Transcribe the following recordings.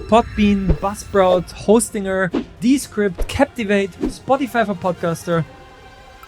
Podbean, Buzzsprout, Hostinger, Descript, Captivate, Spotify for Podcaster.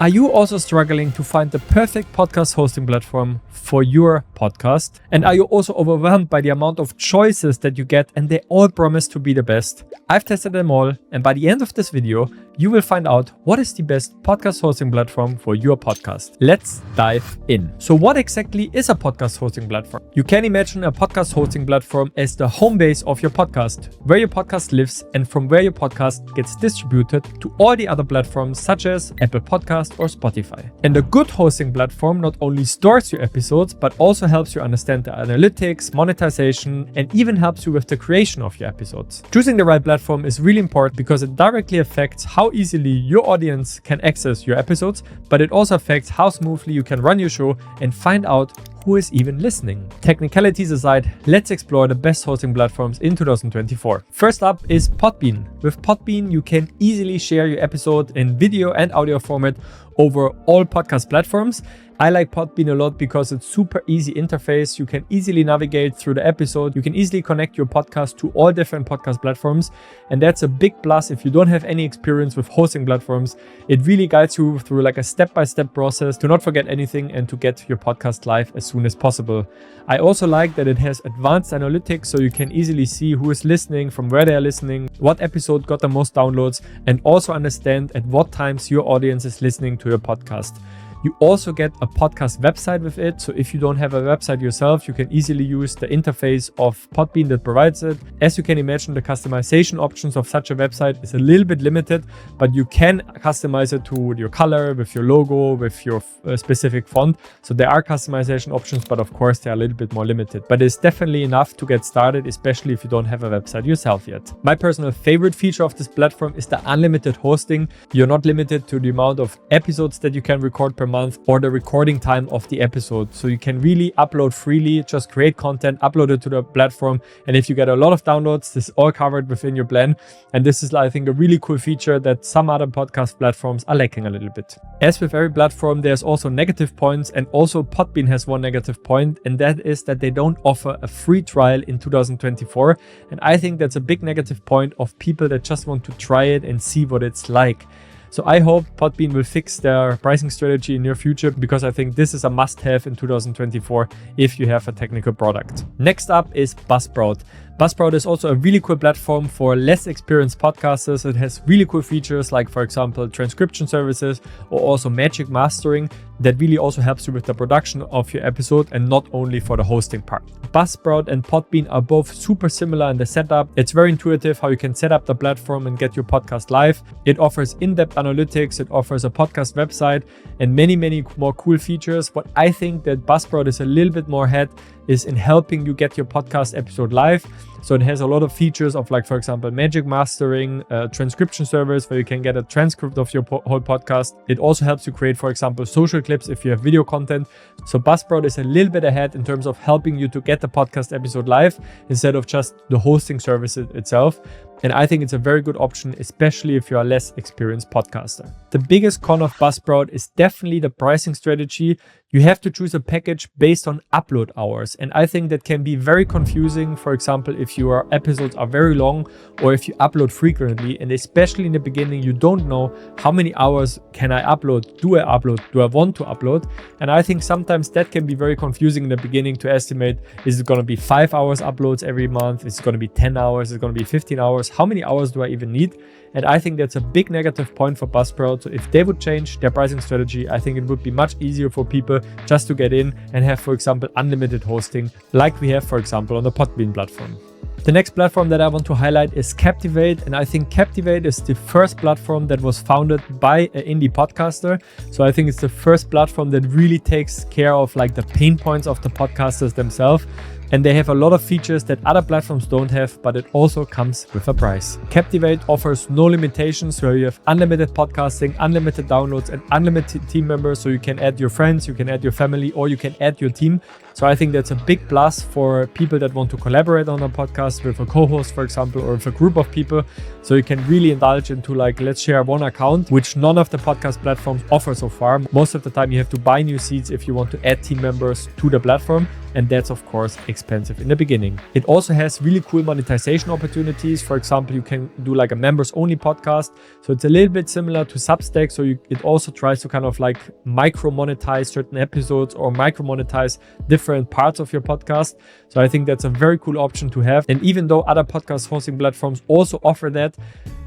Are you also struggling to find the perfect podcast hosting platform for your podcast? And are you also overwhelmed by the amount of choices that you get and they all promise to be the best? I've tested them all, and by the end of this video, you will find out what is the best podcast hosting platform for your podcast. Let's dive in. So what exactly is a podcast hosting platform? You can imagine a podcast hosting platform as the home base of your podcast, where your podcast lives and from where your podcast gets distributed to all the other platforms such as Apple Podcasts or Spotify. And a good hosting platform not only stores your episodes, but also helps you understand the analytics, monetization, and even helps you with the creation of your episodes. Choosing the right platform is really important because it directly affects how easily your audience can access your episodes, but it also affects how smoothly you can run your show and find out who is even listening. Technicalities aside, let's explore the best hosting platforms in 2024. First up is Podbean. With Podbean, you can easily share your episode in video and audio format over all podcast platforms. I like Podbean a lot because it's super easy interface. You can easily navigate through the episode. You can easily connect your podcast to all different podcast platforms. And that's a big plus if you don't have any experience with hosting platforms. It really guides you through like a step-by-step process to not forget anything and to get your podcast live as soon as possible. I also like that it has advanced analytics, so you can easily see who is listening, from where they are listening, what episode got the most downloads, and also understand at what times your audience is listening to your podcast. You also get a podcast website with it. So if you don't have a website yourself, you can easily use the interface of Podbean that provides it. As you can imagine, the customization options of such a website is a little bit limited, but you can customize it to your color, with your logo, with your specific font. So there are customization options, but of course they are a little bit more limited. But it's definitely enough to get started, especially if you don't have a website yourself yet. My personal favorite feature of this platform is the unlimited hosting. You're not limited to the amount of episodes that you can record per month or the recording time of the episode. So you can really upload freely, just create content, upload it to the platform. And if you get a lot of downloads, this is all covered within your plan. And this is, I think, a really cool feature that some other podcast platforms are lacking a little bit. As with every platform, there's also negative points, and also Podbean has one negative point, and that is that they don't offer a free trial in 2024. And I think that's a big negative point of people that just want to try it and see what it's like. So I hope Podbean will fix their pricing strategy in near future, because I think this is a must-have in 2024 if you have a technical product. Next up is Buzzsprout. Buzzsprout is also a really cool platform for less experienced podcasters. It has really cool features like, for example, transcription services or also magic mastering that really also helps you with the production of your episode and not only for the hosting part. Buzzsprout and Podbean are both super similar in the setup. It's very intuitive how you can set up the platform and get your podcast live. It offers in-depth analytics, it offers a podcast website, and many more cool features. What I think that Buzzsprout is a little bit more ahead is in helping you get your podcast episode live. So it has a lot of features of, like, for example, magic mastering, transcription service where you can get a transcript of your whole podcast. It also helps you create, for example, social clips if you have video content. So Buzzsprout is a little bit ahead in terms of helping you to get the podcast episode live instead of just the hosting service itself. And I think it's a very good option, especially if you're a less experienced podcaster. The biggest con of Buzzsprout is definitely the pricing strategy. You have to choose a package based on upload hours. And I think that can be very confusing. For example, if your episodes are very long or if you upload frequently, and especially in the beginning, you don't know how many hours can I upload? Do I upload? Do I want to upload? And I think sometimes that can be very confusing in the beginning to estimate, is it going to be 5 hours uploads every month? Is it going to be 10 hours? Is it going to be 15 hours? How many hours do I even need? And I think that's a big negative point for Buzzsprout. So if they would change their pricing strategy, I think it would be much easier for people just to get in and have, for example, unlimited hosting like we have, for example, on the Podbean platform. The next platform that I want to highlight is Captivate, and I think Captivate is the first platform that was founded by an indie podcaster. So I think it's the first platform that really takes care of like the pain points of the podcasters themselves. And they have a lot of features that other platforms don't have, but it also comes with a price. Captivate offers no limitations, where you have unlimited podcasting, unlimited downloads, and unlimited team members. So you can add your friends, you can add your family, or you can add your team. So I think that's a big plus for people that want to collaborate on a podcast with a co-host, for example, or with a group of people. So you can really indulge into like, let's share one account, which none of the podcast platforms offer so far. Most of the time you have to buy new seats if you want to add team members to the platform. and that's of course expensive in the beginning. It also has really cool monetization opportunities. For example, you can do like a members only podcast, so it's a little bit similar to Substack. So it also tries to kind of like micro monetize certain episodes or micro monetize different parts of your podcast. So I think that's a very cool option to have. And even though other podcast hosting platforms also offer that,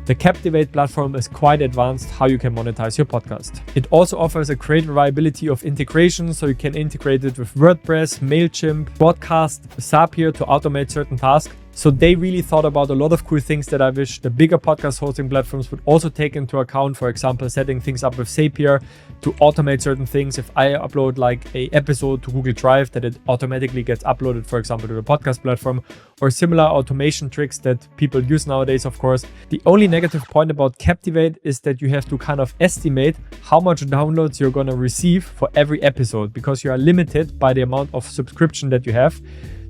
the Captivate platform is quite advanced how you can monetize your podcast. It also offers a great variety of integration, so you can integrate it with WordPress, MailChimp, Broadcast, Zapier to automate certain tasks. So they really thought about a lot of cool things that I wish the bigger podcast hosting platforms would also take into account. For example, setting things up with Zapier to automate certain things. If I upload like a episode to Google Drive, that it automatically gets uploaded, for example, to the podcast platform, or similar automation tricks that people use nowadays, of course. The only negative point about Captivate is that you have to kind of estimate how much downloads you're going to receive for every episode, because you are limited by the amount of subscription that you have.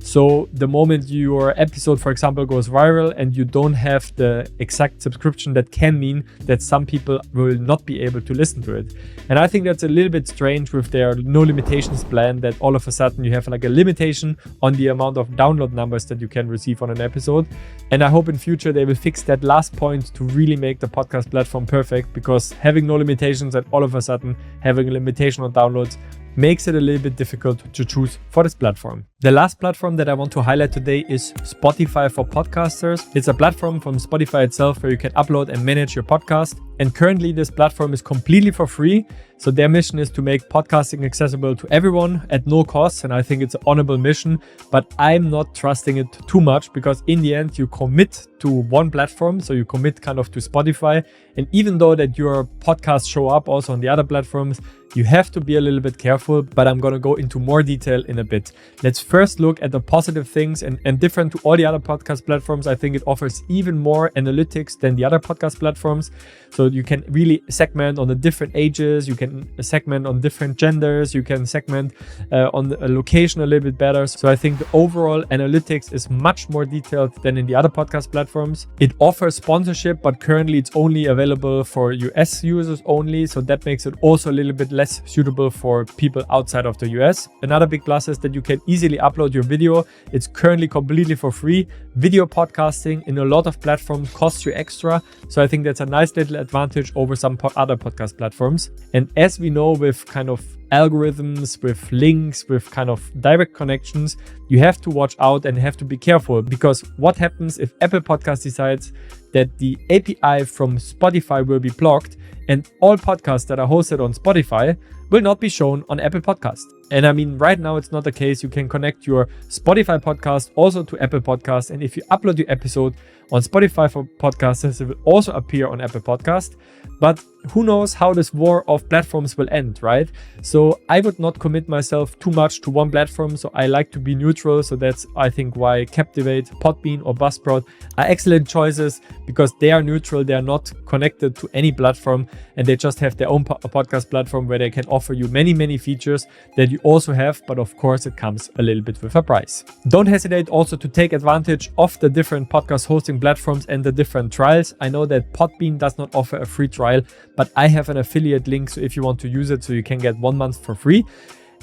So the moment your episode, for example, goes viral and you don't have the exact subscription, that can mean that some people will not be able to listen to it. And I think that's a little bit strange with their no limitations plan, that all of a sudden you have like a limitation on the amount of download numbers that you can receive on an episode. And I hope in future they will fix that last point to really make the podcast platform perfect, because having no limitations and all of a sudden having a limitation on downloads makes it a little bit difficult to choose for this platform. The last platform that I want to highlight today is Spotify for podcasters. It's a platform from Spotify itself where you can upload and manage your podcast. And currently this platform is completely for free. So their mission is to make podcasting accessible to everyone at no cost. And I think it's an honorable mission, but I'm not trusting it too much, because in the end you commit to one platform. So you commit kind of to Spotify. And even though that your podcasts show up also on the other platforms, you have to be a little bit careful, but I'm going to go into more detail in a bit. Let's first look at the positive things, and different to all the other podcast platforms, I think it offers even more analytics than the other podcast platforms. So you can really segment on the different ages, you can segment on different genders, you can segment on the location a little bit better. So I think the overall analytics is much more detailed than in the other podcast platforms. It offers sponsorship, but currently it's only available for US users only. So that makes it also a little bit less suitable for people outside of the US. Another big plus is that you can easily upload your video. It's currently completely for free. Video podcasting in a lot of platforms costs you extra. So I think that's a nice little advantage over some other podcast platforms. And as we know, with kind of algorithms, with links, with kind of direct connections, you have to watch out and have to be careful, because what happens if Apple Podcast decides that the API from Spotify will be blocked and all podcasts that are hosted on Spotify will not be shown on Apple Podcast. And I mean, right now it's not the case. You can connect your Spotify podcast also to Apple Podcast. And if you upload your episode on Spotify for podcasters, it will also appear on Apple Podcast. But who knows how this war of platforms will end, right? So I would not commit myself too much to one platform. So I like to be neutral. So that's, I think, why Captivate, Podbean or Buzzsprout are excellent choices, because they are neutral. They are not connected to any platform, and they just have their own podcast platform where they can offer you many, many features that you also have. But of course, it comes a little bit with a price. Don't hesitate also to take advantage of the different podcast hosting platforms and the different trials. I know that Podbean does not offer a free trial, but I have an affiliate link. So if you want to use it, so you can get 1 month for free.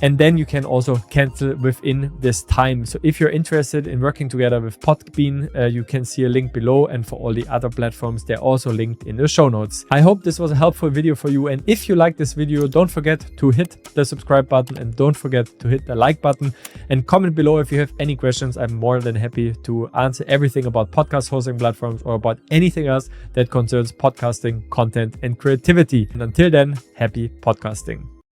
And then you can also cancel within this time. So if you're interested in working together with Podbean, you can see a link below. And for all the other platforms, they're also linked in the show notes. I hope this was a helpful video for you. And if you like this video, don't forget to hit the subscribe button and don't forget to hit the like button and comment below if you have any questions. I'm more than happy to answer everything about podcast hosting platforms or about anything else that concerns podcasting, content, and creativity. And until then, happy podcasting.